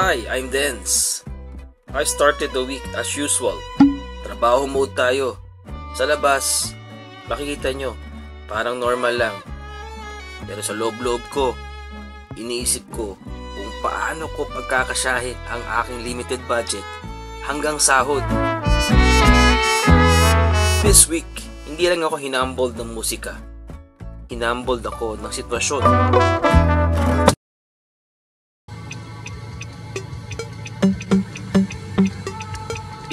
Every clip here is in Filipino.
Hi, I'm Dance. I started the week as usual. Trabaho mode tayo. Sa labas, makikita nyo, parang normal lang. Pero sa loob-loob ko, iniisip ko kung paano ko pagkakasyahin ang aking limited budget hanggang sahod. This week, hindi lang ako hinumbled ng musika. Hinumbled ako ng sitwasyon.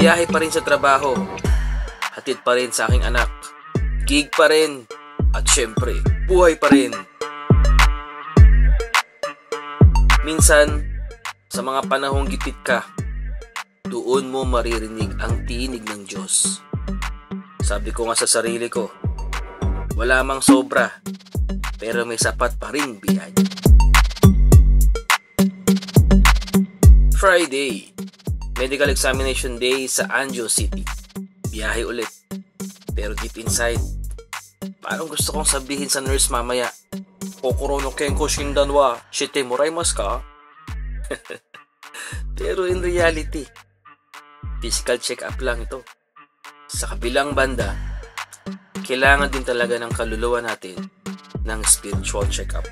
Biyahe pa rin sa trabaho, hatid pa rin sa aking anak, gig pa rin, at syempre, buhay pa rin. Minsan, sa mga panahong gipit ka, doon mo maririnig ang tinig ng Diyos. Sabi ko nga sa sarili ko, wala mang sobra, pero may sapat pa rin biyaya. Friday, medical examination day sa Angeles City. Biyahe ulit. Pero deep inside, parang gusto kong sabihin sa nurse mamaya, Kokoro no kenko shindan wa shite moraimasu ka? Pero in reality, physical check-up lang ito. Sa kabilang banda, kailangan din talaga ng kaluluwa natin ng spiritual check-up.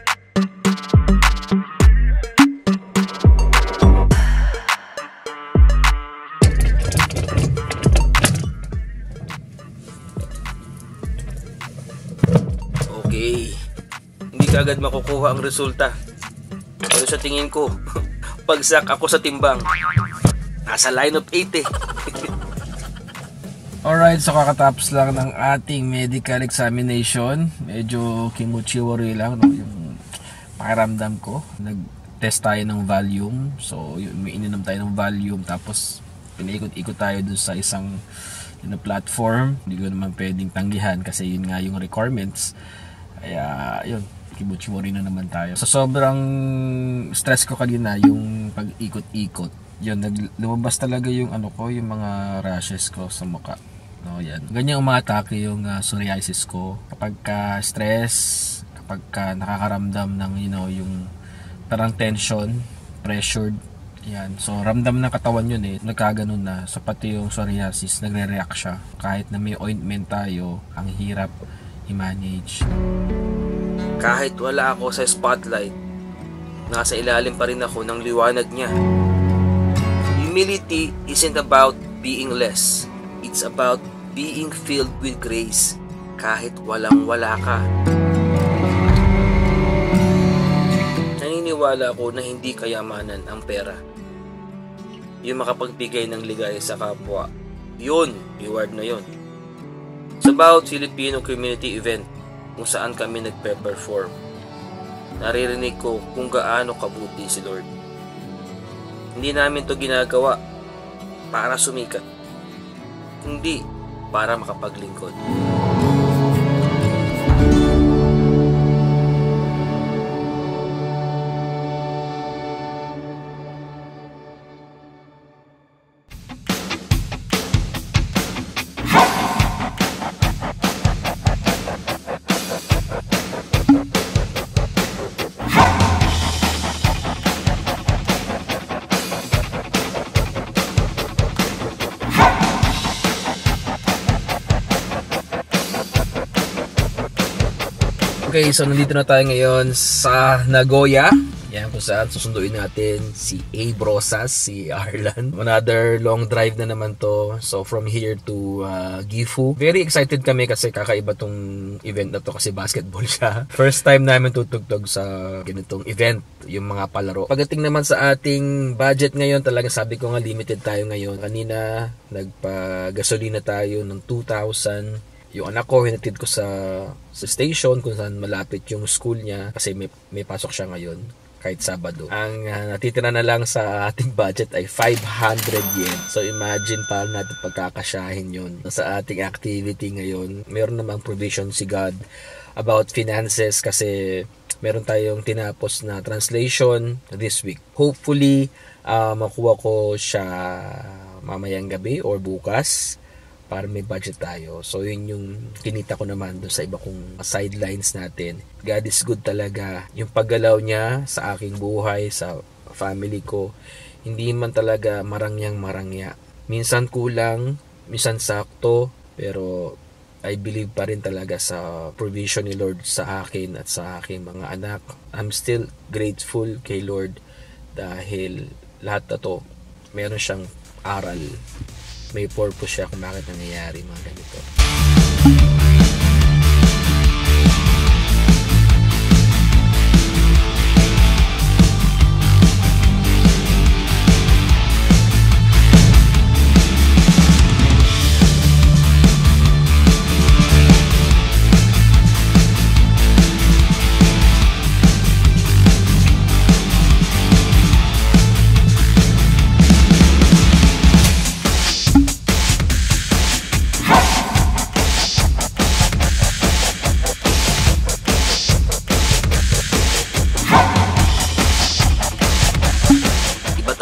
Okay, hindi ka agad makukuha ang resulta. Pero sa tingin ko, pagsak ako sa timbang. Nasa line of 8 eh. Alright, so kakatapos lang ng ating medical examination. Medyo kimuchiwari lang, no? Yung pakiramdam ko. Nag-test tayo ng volume. So, may ininom tayo ng volume. Tapos, pinaikot-ikot tayo dun sa isang platform. Hindi ko naman pwedeng tanggihan kasi yun nga yung requirements. Kaya, yun, kimuchiwari na naman tayo. So, sobrang stress ko kanina yung pag-ikot-ikot. Yun, lumabas talaga yung yung mga rashes ko sa mukha. No, yan. Ganyan umatake yung psoriasis ko. Kapag ka-stress, kapag ka nakakaramdam ng, yung parang tension, pressured, yan. So, ramdam ng katawan yun eh. Nagkaganon na. So, pati yung psoriasis, nagre-react siya. Kahit na may ointment tayo, ang hirap i-manage. Kahit wala ako sa spotlight, nasa ilalim pa rin ako ng liwanag niya. Humility isn't about being less. It's about being filled with grace kahit walang-wala ka. Naniniwala ako na hindi kayamanan ang pera. Yung makapagbigay ng ligaya sa kapwa, yun, reward na yun. It's about Filipino community event kung saan kami nagpe-perform. Naririnig ko kung gaano kabuti si Lord. Hindi namin to ginagawa para sumikat, hindi para makapaglingkod. Okay, so nandito na tayo ngayon sa Nagoya. Yan, kung saan susunduin natin si Abe Rosas, si Arlan. Another long drive na naman to. So from here to Gifu. Very excited kami kasi kakaiba tong event na to kasi basketball siya. First time namin tutugtog sa ganitong event, yung mga palaro. Pagdating naman sa ating budget ngayon, talaga sabi ko nga limited tayo ngayon. Kanina nagpa-gasolina tayo ng 2,000. Yung anak ko, hinatid ko sa station kung saan malapit yung school niya kasi may pasok siya ngayon kahit Sabado. Ang natitira na lang sa ating budget ay 500 yen. So imagine paano natin pagkakasyahin yun sa ating activity ngayon. Meron namang provision si God about finances kasi meron tayong tinapos na translation this week. Hopefully, makuha ko siya mamayang gabi or bukas para may budget tayo. So yun yung kinita ko naman doon sa iba kong sidelines natin. God is good talaga. Yung paggalaw niya sa aking buhay, sa family ko, Hindi man talaga marangyang marangya. Minsan kulang, minsan sakto, pero I believe pa rin talaga sa provision ni Lord sa akin at sa aking mga anak. I'm still grateful kay Lord dahil lahat na to, meron siyang aral. May purpose siya kung bakit nangyayari mga ganito.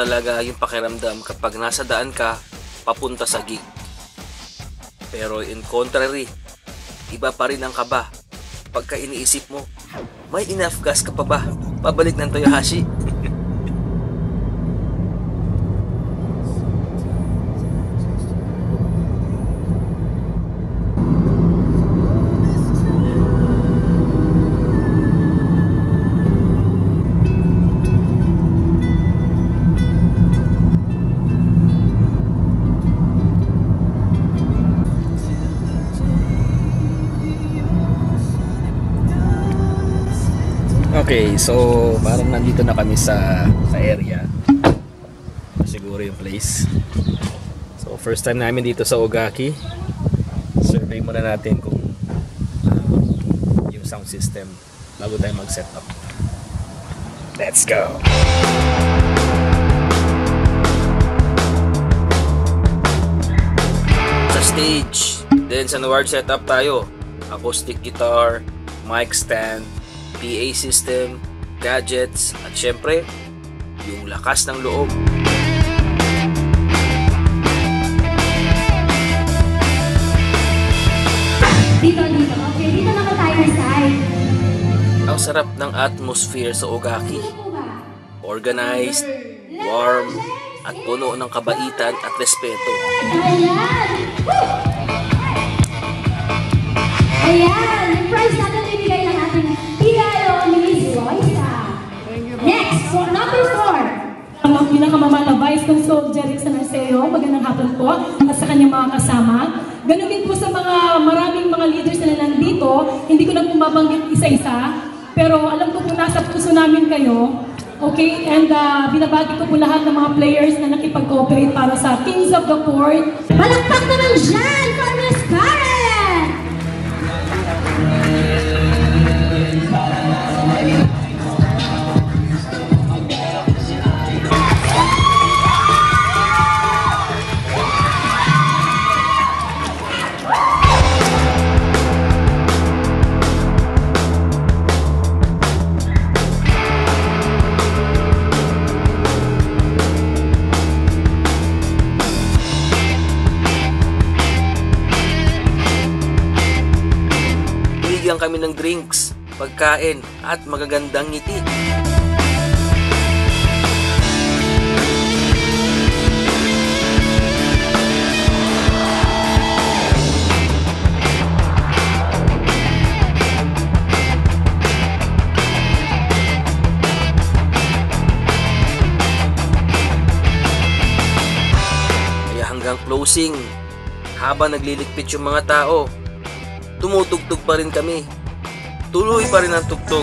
Talaga yung pakiramdam kapag nasa daan ka papunta sa gig. Pero in contrary, iba pa rin ang kaba pagka iniisip mo, may enough gas ka pa ba pabalik ng Toyohashi? Okay, so parang nandito na kami sa area. Siguro yung place. So first time namin dito sa Ogaki. Survey muna natin kung yung sound system bago tayo mag-set up. Let's go! Sa stage, then sa ward setup tayo. Acoustic guitar, mic stand, PA system, gadgets, at syempre, yung lakas ng loob. Dito. Okay, dito naman tayo side. Ang sarap ng atmosphere sa Ogaki. Organized, warm, at puno ng kabaitan at respeto. Ayan! Yung prize natin ibigay ng ating PIO Miss Roysa. Next, for number 4. Ang pinakamamahal na Vice Consul Jerick San Arceo, magandang hapon po, at sa kanyang mga kasama. Ganun din po sa maraming mga leaders na nandito, hindi ko na po mabanggit isa-isa, pero alam ko po nasa puso namin kayo. Okay, and binabati ko po lahat ng mga players na nakipag-cooperate para sa Kings of the Court. Palakpak naman dyan for Miss Karen! Binigyan kami ng drinks, pagkain, at magagandang ngiti. Kaya hanggang closing, habang nagliligpit yung mga tao, tumutugtog pa rin kami. Tuloy pa rin ang tugtog.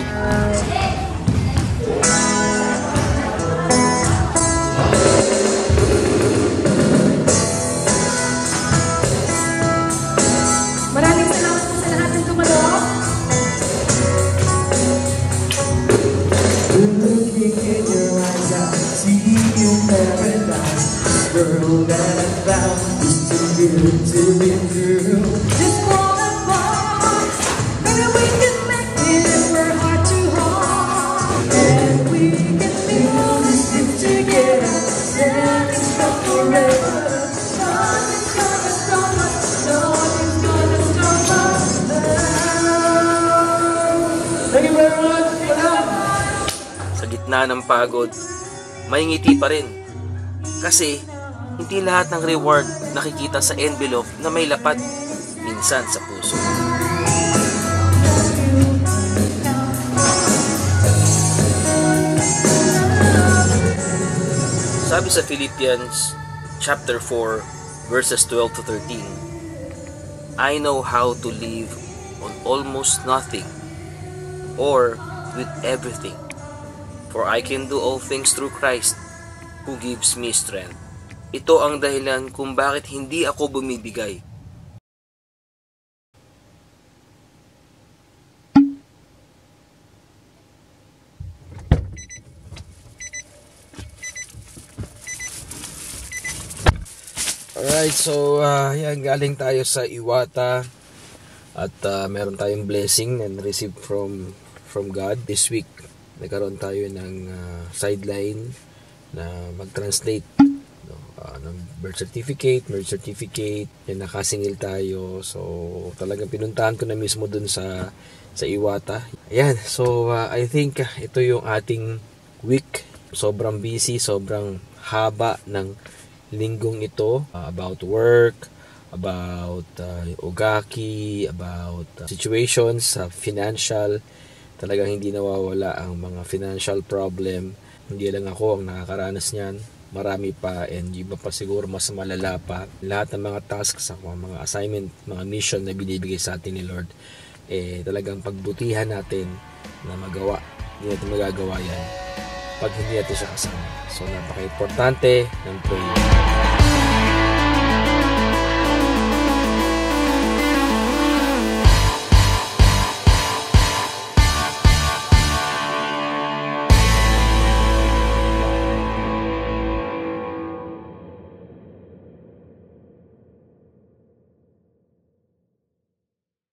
Maraming salamat po sa lahat ng tumalo. Looking in your eyes, I see you paradise. Girl that I found is too good to be true. Just wanna fall, maybe we can make it if we're heart to heart. And we can feel this thing together, standing strong forever. Nothing's gonna stop us, nothing's gonna stop us now. Thank you very much. Sa gitna ng pagod, may ngiti pa rin. Kasi hindi lahat ng reward nakikita sa envelope na may lapat, minsan sa puso. Sabi sa Philippians chapter 4 verses 12 to 13, I know how to live on almost nothing or with everything, for I can do all things through Christ who gives me strength. Ito ang dahilan kung bakit hindi ako bumibigay. Alright, so yan, galing tayo sa Iwata at meron tayong blessing and received from God. This week, nagkaroon tayo ng sideline na mag-translate ng birth certificate, marriage certificate, yan, nakasingil tayo. So, talagang pinuntahan ko na mismo dun sa Iwata. Ayan, so I think ito yung ating week. Sobrang busy, sobrang haba ng linggong ito, about work, about ugaki, about situations, financial. Talagang hindi nawawala ang mga financial problem. Hindi lang ako ang nakakaranas niyan. Marami pa, and iba pa siguro mas malala pa. Lahat ng mga tasks, mga assignment, mga mission na binibigay sa atin ni Lord, talagang pagbutihan natin na magawa. Hindi natin magagawa yan pag hindi natin siya kasama. So napaka-importante ng prayer.